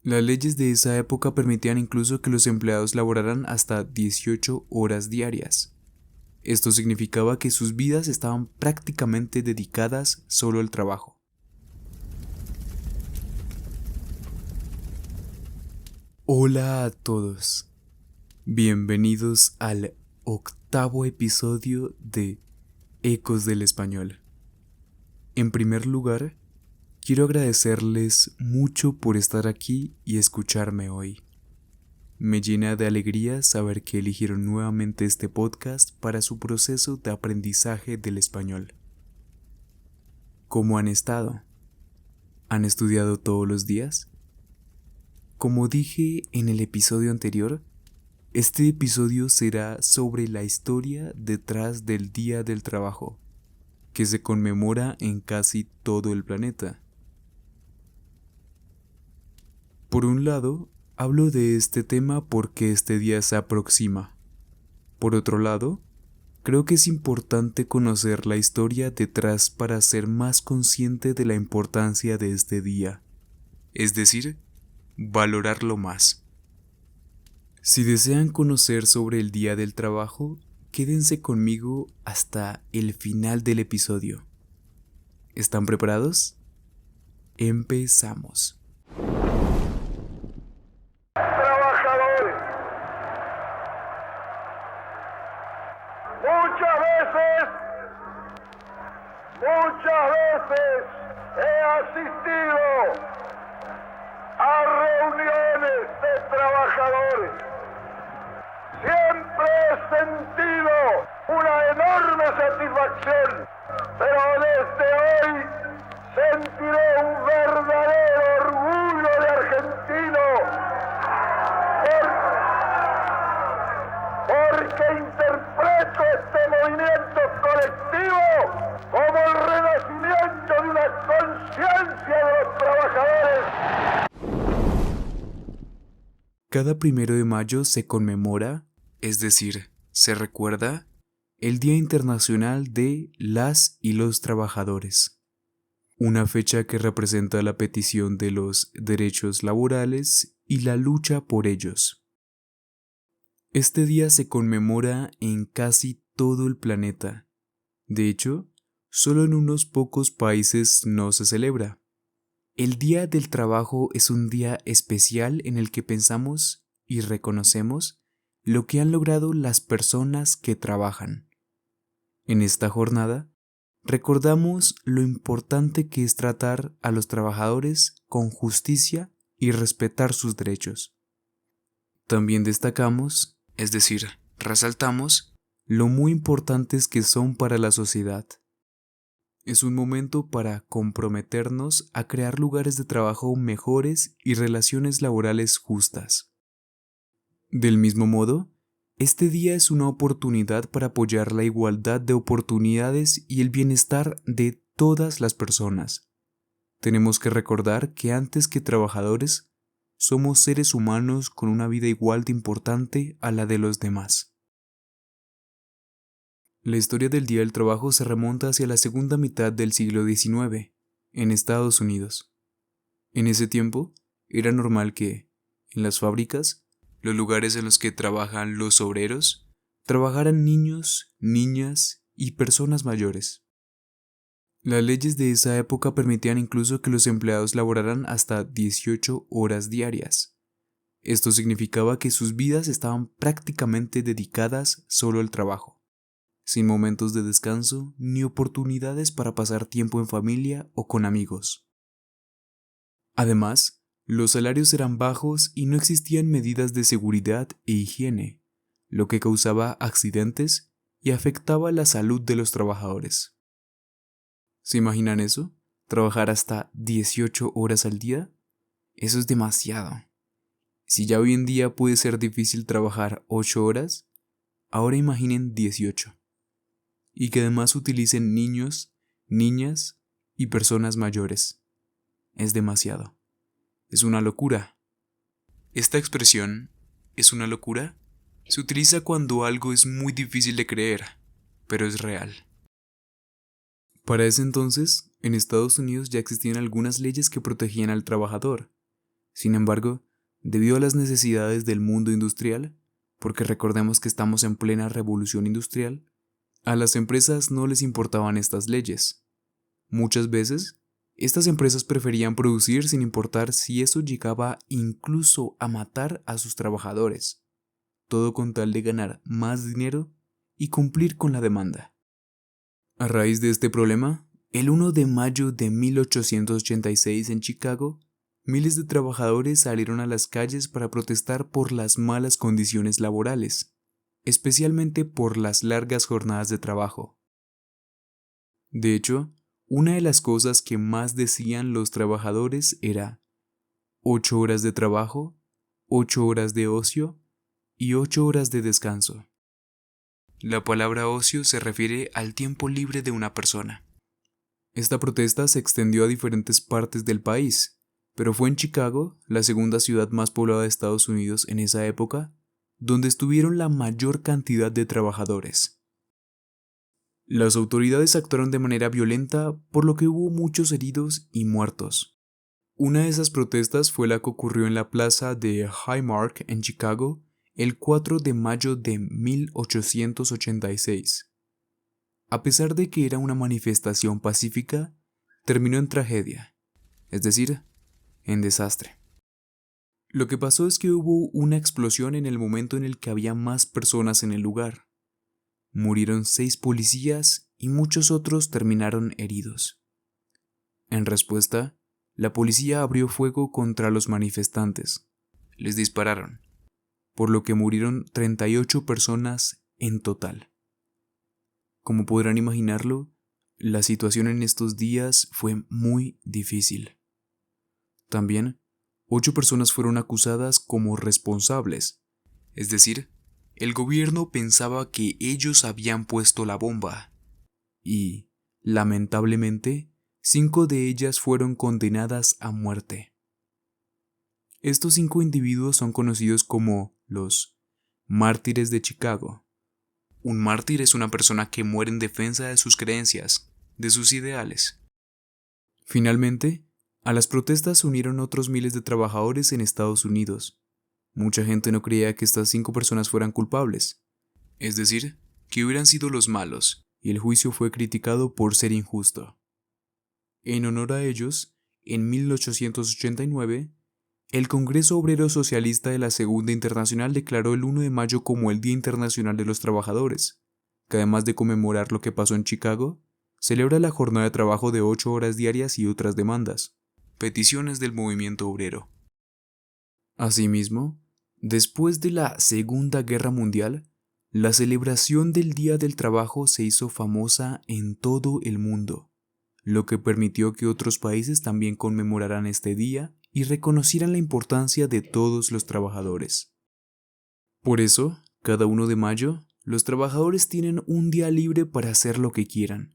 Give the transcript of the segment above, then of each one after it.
Las leyes de esa época permitían incluso que los empleados laboraran hasta 18 horas diarias. Esto significaba que sus vidas estaban prácticamente dedicadas solo al trabajo. Hola a todos. Bienvenidos al 8º episodio de Ecos del Español. En primer lugar, quiero agradecerles mucho por estar aquí y escucharme hoy. Me llena de alegría saber que eligieron nuevamente este podcast para su proceso de aprendizaje del español. ¿Cómo han estado? ¿Han estudiado todos los días? Como dije en el episodio anterior, este episodio será sobre la historia detrás del Día del Trabajo, que se conmemora en casi todo el planeta. Por un lado, hablo de este tema porque este día se aproxima. Por otro lado, creo que es importante conocer la historia detrás para ser más consciente de la importancia de este día, es decir, valorarlo más. Si desean conocer sobre el Día del Trabajo, quédense conmigo hasta el final del episodio. ¿Están preparados? Empezamos. Trabajadores, muchas veces he asistido a reuniones de trabajadores. Siempre he sentido una enorme satisfacción, pero desde hoy sentiré un verdadero orgullo de argentino, porque interpreto este movimiento colectivo como el renacimiento de una conciencia de los trabajadores. Cada 1 de mayo se conmemora, es decir, se recuerda, el Día Internacional de las y los Trabajadores, una fecha que representa la petición de los derechos laborales y la lucha por ellos. Este día se conmemora en casi todo el planeta. De hecho, solo en unos pocos países no se celebra. El Día del Trabajo es un día especial en el que pensamos y reconocemos lo que han logrado las personas que trabajan. En esta jornada, recordamos lo importante que es tratar a los trabajadores con justicia y respetar sus derechos. También destacamos, es decir, resaltamos, lo muy importantes que son para la sociedad. Es un momento para comprometernos a crear lugares de trabajo mejores y relaciones laborales justas. Del mismo modo, este día es una oportunidad para apoyar la igualdad de oportunidades y el bienestar de todas las personas. Tenemos que recordar que antes que trabajadores, somos seres humanos con una vida igual de importante a la de los demás. La historia del Día del Trabajo se remonta hacia la segunda mitad del siglo XIX, en Estados Unidos. En ese tiempo, era normal que, en las fábricas, los lugares en los que trabajan los obreros, trabajaran niños, niñas y personas mayores. Las leyes de esa época permitían incluso que los empleados laboraran hasta 18 horas diarias. Esto significaba que sus vidas estaban prácticamente dedicadas solo al trabajo, sin momentos de descanso ni oportunidades para pasar tiempo en familia o con amigos. Además, los salarios eran bajos y no existían medidas de seguridad e higiene, lo que causaba accidentes y afectaba la salud de los trabajadores. ¿Se imaginan eso? ¿Trabajar hasta 18 horas al día? Eso es demasiado. Si ya hoy en día puede ser difícil trabajar 8 horas, ahora imaginen 18. Y que además utilicen niños, niñas y personas mayores. Es demasiado. Es una locura. Esta expresión, ¿es una locura?, se utiliza cuando algo es muy difícil de creer, pero es real. Para ese entonces, en Estados Unidos ya existían algunas leyes que protegían al trabajador. Sin embargo, debido a las necesidades del mundo industrial, porque recordemos que estamos en plena revolución industrial, a las empresas no les importaban estas leyes. Muchas veces, estas empresas preferían producir sin importar si eso llegaba incluso a matar a sus trabajadores, todo con tal de ganar más dinero y cumplir con la demanda. A raíz de este problema, el 1 de mayo de 1886 en Chicago, miles de trabajadores salieron a las calles para protestar por las malas condiciones laborales, especialmente por las largas jornadas de trabajo. De hecho, una de las cosas que más decían los trabajadores era 8 horas de trabajo, 8 horas de ocio y 8 horas de descanso. La palabra ocio se refiere al tiempo libre de una persona. Esta protesta se extendió a diferentes partes del país, pero fue en Chicago, la segunda ciudad más poblada de Estados Unidos en esa época, donde estuvieron la mayor cantidad de trabajadores. Las autoridades actuaron de manera violenta, por lo que hubo muchos heridos y muertos. Una de esas protestas fue la que ocurrió en la plaza de Highmark en Chicago el 4 de mayo de 1886. A pesar de que era una manifestación pacífica, terminó en tragedia, es decir, en desastre. Lo que pasó es que hubo una explosión en el momento en el que había más personas en el lugar. Murieron 6 policías y muchos otros terminaron heridos. En respuesta, la policía abrió fuego contra los manifestantes. Les dispararon, por lo que murieron 38 personas en total. Como podrán imaginarlo, la situación en estos días fue muy difícil. También, 8 personas fueron acusadas como responsables, es decir, el gobierno pensaba que ellos habían puesto la bomba, y, lamentablemente, 5 de ellas fueron condenadas a muerte. Estos 5 individuos son conocidos como los mártires de Chicago. Un mártir es una persona que muere en defensa de sus creencias, de sus ideales. Finalmente, a las protestas se unieron otros miles de trabajadores en Estados Unidos. Mucha gente no creía que estas 5 personas fueran culpables, es decir, que hubieran sido los malos, y el juicio fue criticado por ser injusto. En honor a ellos, en 1889, el Congreso Obrero Socialista de la Segunda Internacional declaró el 1 de mayo como el Día Internacional de los Trabajadores, que además de conmemorar lo que pasó en Chicago, celebra la jornada de trabajo de 8 horas diarias y otras demandas, peticiones del movimiento obrero. Asimismo, después de la Segunda Guerra Mundial, la celebración del Día del Trabajo se hizo famosa en todo el mundo, lo que permitió que otros países también conmemoraran este día y reconocieran la importancia de todos los trabajadores. Por eso, cada 1 de mayo, los trabajadores tienen un día libre para hacer lo que quieran,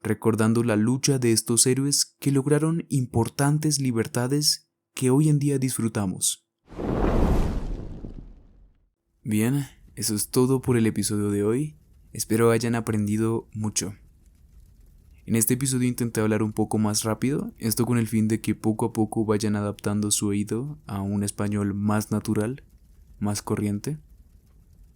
recordando la lucha de estos héroes que lograron importantes libertades que hoy en día disfrutamos. Bien, eso es todo por el episodio de hoy. Espero hayan aprendido mucho. En este episodio intenté hablar un poco más rápido, esto con el fin de que poco a poco vayan adaptando su oído a un español más natural, más corriente.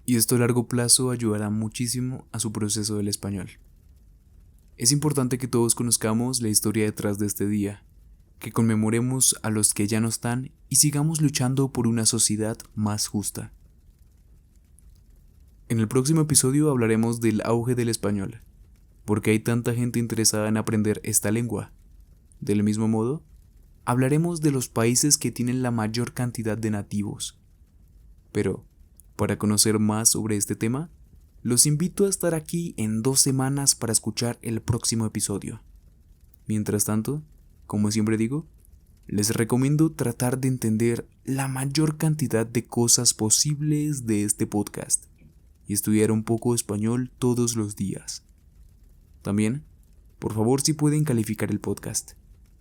Y esto a largo plazo ayudará muchísimo a su proceso del español. Es importante que todos conozcamos la historia detrás de este día, que conmemoremos a los que ya no están y sigamos luchando por una sociedad más justa. En el próximo episodio hablaremos del auge del español, porque hay tanta gente interesada en aprender esta lengua. Del mismo modo, hablaremos de los países que tienen la mayor cantidad de nativos. Pero, para conocer más sobre este tema, los invito a estar aquí en 2 semanas para escuchar el próximo episodio. Mientras tanto, como siempre digo, les recomiendo tratar de entender la mayor cantidad de cosas posibles de este podcast y estudiar un poco de español todos los días. También, por favor, si pueden calificar el podcast,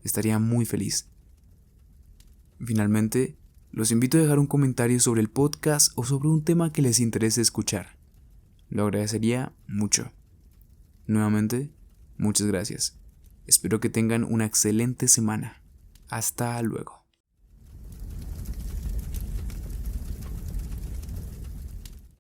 estaría muy feliz. Finalmente, los invito a dejar un comentario sobre el podcast o sobre un tema que les interese escuchar. Lo agradecería mucho. Nuevamente, muchas gracias. Espero que tengan una excelente semana. Hasta luego.